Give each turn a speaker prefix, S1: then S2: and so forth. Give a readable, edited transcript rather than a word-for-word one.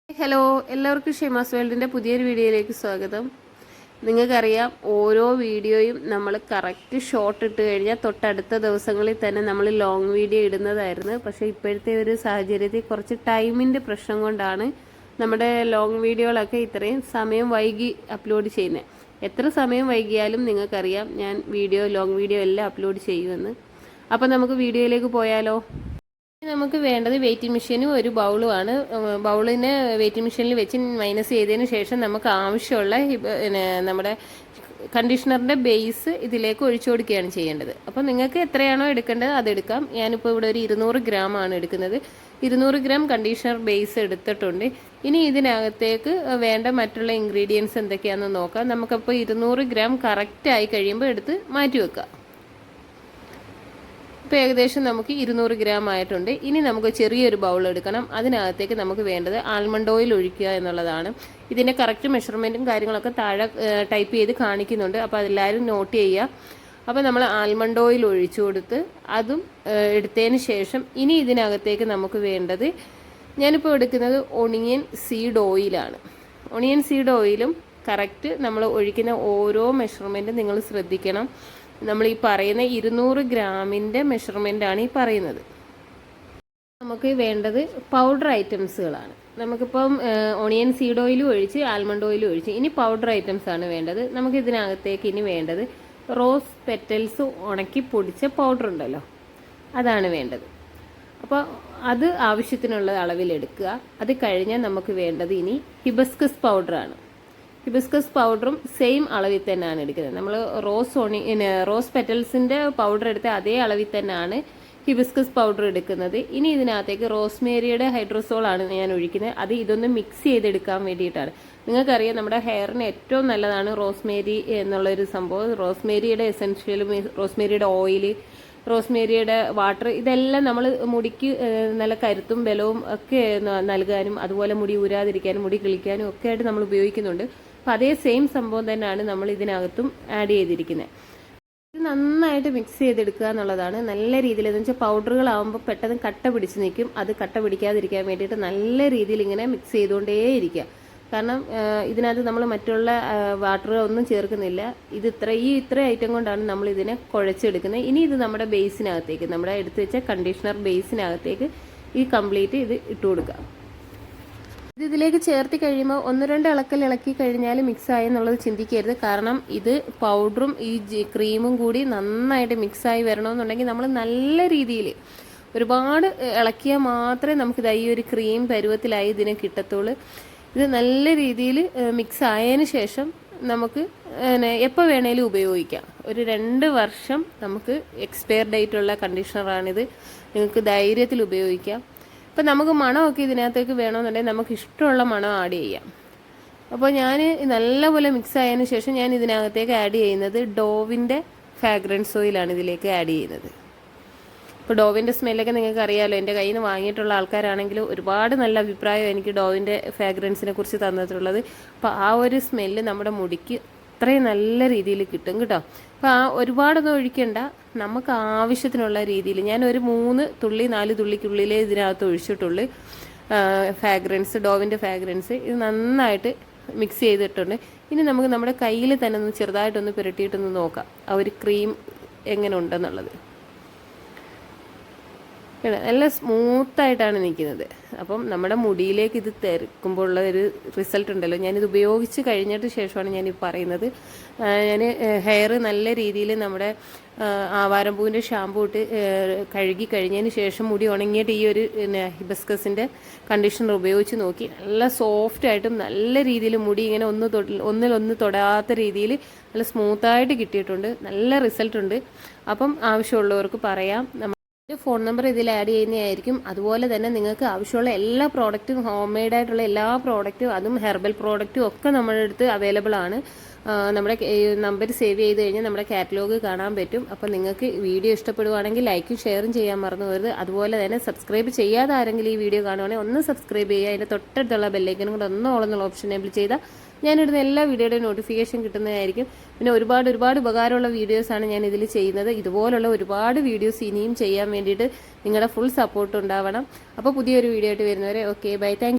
S1: Hello, എല്ലാവർക്കും ഷെമാസ് വേൾഡിൻ്റെ പുതിയൊരു വീഡിയോയിലേക്ക് സ്വാഗതം. നിങ്ങൾക്കറിയാം, ഓരോ വീഡിയോയും നമ്മൾ കറക്റ്റ് ഷോട്ട് ഇട്ട് കഴിഞ്ഞാൽ തൊട്ടടുത്ത ദിവസങ്ങളിൽ തന്നെ നമ്മൾ ലോങ് വീഡിയോ ഇടുന്നതായിരുന്നു. പക്ഷേ ഇപ്പോഴത്തെ ഒരു സാഹചര്യത്തിൽ കുറച്ച് ടൈമിൻ്റെ പ്രശ്നം കൊണ്ടാണ് നമ്മുടെ ലോങ് വീഡിയോകളൊക്കെ ഇത്രയും സമയം വൈകി അപ്ലോഡ് ചെയ്യുന്നത്. എത്ര സമയം വൈകിയാലും നിങ്ങൾക്കറിയാം ഞാൻ ലോങ് വീഡിയോ എല്ലാം അപ്ലോഡ് ചെയ്യുമെന്ന്. അപ്പോൾ നമുക്ക് വീഡിയോയിലേക്ക് പോയാലോ? നമുക്ക് വേണ്ടത് വെയിറ്റിംഗ് മെഷീനും ഒരു ബൗളുമാണ്. ബൗളിനെ വെയിറ്റിംഗ് മെഷീനിൽ വെച്ച് മൈനസ് ചെയ്തതിന് ശേഷം നമുക്ക് ആവശ്യമുള്ള നമ്മുടെ കണ്ടീഷണറിൻ്റെ ബേസ് ഇതിലേക്ക് ഒഴിച്ചു കൊടുക്കുകയാണ് ചെയ്യേണ്ടത്. അപ്പോൾ നിങ്ങൾക്ക് എത്രയാണോ എടുക്കേണ്ടത് അതെടുക്കാം. ഞാനിപ്പോൾ ഇവിടെ ഒരു 200 ഗ്രാമാണ് എടുക്കുന്നത്. 200 ഗ്രാം കണ്ടീഷണർ ബേസ് എടുത്തിട്ടുണ്ട്. ഇനി ഇതിനകത്തേക്ക് വേണ്ട മറ്റുള്ള ഇൻഗ്രീഡിയൻസ് എന്തൊക്കെയാണെന്ന് നോക്കാം. നമുക്കപ്പോൾ 200 ഗ്രാം കറക്റ്റ് ആയി കഴിയുമ്പോൾ എടുത്ത് മാറ്റി വെക്കാം. ഇപ്പോൾ ഏകദേശം നമുക്ക് 200 ഗ്രാം ആയിട്ടുണ്ട്. ഇനി നമുക്ക് ചെറിയൊരു ബൗൾ എടുക്കണം. അതിനകത്തേക്ക് നമുക്ക് വേണ്ടത് ആൽമണ്ട് ഓയിൽ ഒഴിക്കുക എന്നുള്ളതാണ്. ഇതിൻ്റെ കറക്റ്റ് മെഷർമെൻറ്റും കാര്യങ്ങളൊക്കെ താഴെ ടൈപ്പ് ചെയ്ത് കാണിക്കുന്നുണ്ട്. അപ്പോൾ അതെല്ലാവരും നോട്ട് ചെയ്യുക. അപ്പോൾ നമ്മൾ ആൽമണ്ട് ഓയിൽ ഒഴിച്ചു കൊടുത്ത് അതും എടുത്തതിന് ശേഷം ഇനി ഇതിനകത്തേക്ക് നമുക്ക് വേണ്ടത്, ഞാനിപ്പോൾ എടുക്കുന്നത് ഒണിയൻ സീഡ് ഓയിലാണ്. ഒണിയൻ സീഡ് ഓയിലും കറക്റ്റ് നമ്മൾ ഒഴിക്കുന്ന ഓരോ മെഷർമെൻറ്റും നിങ്ങൾ ശ്രദ്ധിക്കണം. നമ്മൾ ഈ പറയുന്ന 200 ഗ്രാമിൻ്റെ മെഷർമെൻ്റാണ് ഈ പറയുന്നത്. നമുക്ക് വേണ്ടത് പൗഡർ ഐറ്റംസുകളാണ്. നമുക്കിപ്പം ഓണിയൻ സീഡ് ഓയിലും ഒഴിച്ച് ആൽമണ്ട് ഓയിലും ഒഴിച്ച് ഇനി പൗഡർ ഐറ്റംസ് ആണ് വേണ്ടത്. നമുക്ക് ഇതിനകത്തേക്ക് ഇനി വേണ്ടത് റോസ് പെറ്റൽസ് ഉണക്കി പൊടിച്ച പൗഡർ ഉണ്ടല്ലോ, അതാണ് വേണ്ടത്. അപ്പോൾ അത് ആവശ്യത്തിനുള്ള അളവിലെടുക്കുക. അത് കഴിഞ്ഞാൽ നമുക്ക് വേണ്ടത് ഇനി ഹിബസ്കസ് പൗഡറാണ്. ഹിബിസ്കസ് പൗഡറും സെയിം അളവിൽ തന്നെയാണ് എടുക്കുന്നത്. നമ്മൾ റോസ് പെറ്റൽസിൻ്റെ പൗഡർ എടുത്ത അതേ അളവിൽ തന്നെയാണ് ഹിബിസ്കസ് പൗഡർ എടുക്കുന്നത്. ഇനി ഇതിനകത്തേക്ക് റോസ്മേരിയുടെ ഹൈഡ്രോസോളാണ് ഞാൻ ഒഴിക്കുന്നത്. അത് ഇതൊന്ന് മിക്സ് ചെയ്തെടുക്കാൻ വേണ്ടിയിട്ടാണ്. നിങ്ങൾക്കറിയാം, നമ്മുടെ ഹെയറിന് ഏറ്റവും നല്ലതാണ് റോസ്മേരി എന്നുള്ളൊരു സംഭവം. റോസ്മേരിയുടെ എസെൻഷ്യലും റോസ്മേരിയുടെ ഓയിൽ, റോസ്മേരിയുടെ വാട്ടർ, ഇതെല്ലാം നമ്മൾ മുടിക്ക് നല്ല കരുത്തും ബലവും ഒക്കെ നൽകാനും അതുപോലെ മുടി ഊരാതിരിക്കാനും മുടി കിളിക്കാനും ഒക്കെ ആയിട്ട് നമ്മൾ ഉപയോഗിക്കുന്നുണ്ട്. അപ്പം അതേ സെയിം സംഭവം തന്നെയാണ് നമ്മൾ ഇതിനകത്തും ആഡ് ചെയ്തിരിക്കുന്നത്. ഇത് നന്നായിട്ട് മിക്സ് ചെയ്തെടുക്കുക എന്നുള്ളതാണ്. നല്ല രീതിയിൽ, എന്ന് വെച്ചാൽ പൗഡറുകളാകുമ്പോൾ പെട്ടെന്ന് കട്ട പിടിച്ച് നിൽക്കും. അത് കട്ട പിടിക്കാതിരിക്കാൻ വേണ്ടിയിട്ട് നല്ല രീതിയിൽ ഇങ്ങനെ മിക്സ് ചെയ്തുകൊണ്ടേയിരിക്കുക. കാരണം ഇതിനകത്ത് നമ്മൾ മറ്റുള്ള വാട്ടർ ഒന്നും ചേർക്കുന്നില്ല. ഇത് ഇത്ര ഐറ്റം കൊണ്ടാണ് നമ്മൾ ഇതിനെ കുഴച്ചെടുക്കുന്നത്. ഇനി ഇത് നമ്മുടെ ബേസിനകത്തേക്ക്, നമ്മുടെ എടുത്തു വെച്ച കണ്ടീഷണർ ബേസിനകത്തേക്ക് ഈ കംപ്ലീറ്റ് ഇത് ഇട്ട് കൊടുക്കുക. ഇതിലേക്ക് ചേർത്ത് കഴിയുമ്പോൾ 1-2 ഇളക്കി കഴിഞ്ഞാൽ മിക്സായി എന്നുള്ളത് ചിന്തിക്കരുത്. കാരണം ഇത് പൗഡറും ഈ ക്രീമും കൂടി നന്നായിട്ട് മിക്സായി വരണമെന്നുണ്ടെങ്കിൽ നമ്മൾ നല്ല രീതിയിൽ ഒരുപാട് ഇളക്കിയാൽ മാത്രമേ നമുക്കിത് ഈ ഒരു ക്രീം പരുവത്തിലായി ഇതിനെ കിട്ടത്തുള്ളൂ. ഇത് നല്ല രീതിയിൽ മിക്സ് ആയതിന് ശേഷം നമുക്ക് എപ്പോൾ വേണേലും ഉപയോഗിക്കാം. ഒരു 2 വർഷം നമുക്ക് എക്സ്പയർ ഡേറ്റ് ഉള്ള കണ്ടീഷണറാണിത്. നിങ്ങൾക്ക് ധൈര്യത്തിൽ ഉപയോഗിക്കാം. ഇപ്പം നമുക്ക് മണമൊക്കെ ഇതിനകത്തേക്ക് വേണമെന്നുണ്ടെങ്കിൽ നമുക്ക് ഇഷ്ടമുള്ള മണം ആഡ് ചെയ്യാം. അപ്പോൾ ഞാൻ നല്ലപോലെ മിക്സ് ആയതിന് ശേഷം ഞാൻ ഇതിനകത്തേക്ക് ആഡ് ചെയ്യുന്നത് ഡോവിൻ്റെ ഫ്രാഗ്രൻസ് ഓയിലാണ് ഇതിലേക്ക് ആഡ് ചെയ്യുന്നത്. ഇപ്പോൾ ഡോവിൻ്റെ സ്മെല്ലൊക്കെ നിങ്ങൾക്ക് അറിയാമല്ലോ. എൻ്റെ കയ്യിൽ നിന്ന് വാങ്ങിയിട്ടുള്ള ആൾക്കാരാണെങ്കിൽ ഒരുപാട് നല്ല അഭിപ്രായം എനിക്ക് ഡോവിൻ്റെ ഫ്രാഗ്രൻസിനെ കുറിച്ച് തന്നിട്ടുള്ളത്. അപ്പോൾ ആ ഒരു സ്മെല്ല് നമ്മുടെ മുടിക്ക് അത്രയും നല്ല രീതിയിൽ കിട്ടും കേട്ടോ. അപ്പോൾ ഒരുപാടൊന്നും ഒഴിക്കണ്ട, നമുക്ക് ആവശ്യത്തിനുള്ള രീതിയിൽ. ഞാൻ ഒരു 3 തുള്ളി 4 തുള്ളിക്കുള്ളിലേ ഇതിനകത്ത് ഒഴിച്ചിട്ടുള്ളൂ ഫ്രാഗ്രൻസ്, ഡോവിൻ്റെ ഫ്രാഗ്രൻസ്. ഇത് നന്നായിട്ട് മിക്സ് ചെയ്തിട്ടുണ്ട്. ഇനി നമുക്ക് നമ്മുടെ കയ്യിൽ തന്നെ ഒന്ന് ചെറുതായിട്ടൊന്ന് പുരട്ടിയിട്ടൊന്ന് നോക്കാം ആ ഒരു ക്രീം എങ്ങനെ ഉണ്ടെന്നുള്ളത്. നല്ല സ്മൂത്തായിട്ടാണ് നിൽക്കുന്നത്. അപ്പം നമ്മുടെ മുടിയിലേക്ക് ഇത് തെറിക്കുമ്പോൾ ഉള്ള ഒരു റിസൾട്ട് ഉണ്ടല്ലോ, ഞാനിത് ഉപയോഗിച്ച് കഴിഞ്ഞിട്ട് ശേഷമാണ് ഞാനിത് പറയുന്നത്. ഞാൻ ഹെയർ നല്ല രീതിയിൽ നമ്മുടെ ആവാരമ്പൂവിൻ്റെ ഷാമ്പൂ ഇട്ട് കഴുകി കഴിഞ്ഞതിന് ശേഷം മുടി ഉണങ്ങിയിട്ട് ഈ ഒരു ഹിബസ്കസിൻ്റെ കണ്ടീഷണർ ഉപയോഗിച്ച് നോക്കി. നല്ല സോഫ്റ്റായിട്ടും നല്ല രീതിയിൽ മുടി ഇങ്ങനെ ഒന്നിലൊന്ന് തൊടാത്ത രീതിയിൽ നല്ല സ്മൂത്തായിട്ട് കിട്ടിയിട്ടുണ്ട്. നല്ല റിസൾട്ടുണ്ട്. അപ്പം ആവശ്യമുള്ളവർക്ക് പറയാം. ഫോൺ നമ്പർ ഇതിൽ ആഡ് ചെയ്യുന്നതായിരിക്കും. അതുപോലെ തന്നെ നിങ്ങൾക്ക് ആവശ്യമുള്ള എല്ലാ പ്രോഡക്റ്റും, ഹോം മെയ്ഡായിട്ടുള്ള എല്ലാ പ്രോഡക്റ്റും, അതും ഹെർബൽ പ്രോഡക്റ്റും ഒക്കെ നമ്മുടെ അടുത്ത് അവൈലബിൾ ആണ്. നമ്മുടെ നമ്പർ സേവ് ചെയ്ത് കഴിഞ്ഞാൽ നമ്മുടെ കാറ്റലോഗ് കാണാൻ പറ്റും. അപ്പോൾ നിങ്ങൾക്ക് വീഡിയോ ഇഷ്ടപ്പെടുവാണെങ്കിൽ ലൈക്കും ഷെയറും ചെയ്യാൻ മറന്നു പോകരുത്. അതുപോലെ തന്നെ സബ്സ്ക്രൈബ് ചെയ്യാതെ ആരെങ്കിലും ഈ വീഡിയോ കാണുവാണെങ്കിൽ ഒന്ന് സബ്സ്ക്രൈബ് ചെയ്യുക. അതിൻ്റെ തൊട്ടടുത്തുള്ള ബെല്ലൈക്കനും കൂടെ ഒന്ന് ഓളെന്നുള്ള ഓപ്ഷൻ എനേബിൾ ചെയ്താൽ ഞാനിടുന്ന എല്ലാ വീഡിയോയുടെയും നോട്ടിഫിക്കേഷൻ കിട്ടുന്നതായിരിക്കും. പിന്നെ ഒരുപാട് ഉപകാരമുള്ള വീഡിയോസാണ് ഞാൻ ഇതിൽ ചെയ്യുന്നത്. ഇതുപോലുള്ള ഒരുപാട് വീഡിയോസ് ഇനിയും ചെയ്യാൻ വേണ്ടിയിട്ട് നിങ്ങളുടെ ഫുൾ സപ്പോർട്ട് ഉണ്ടാവണം. അപ്പോൾ പുതിയൊരു വീഡിയോ ആയിട്ട് വരുന്നവരെ ഓക്കെ, ബൈ, താങ്ക്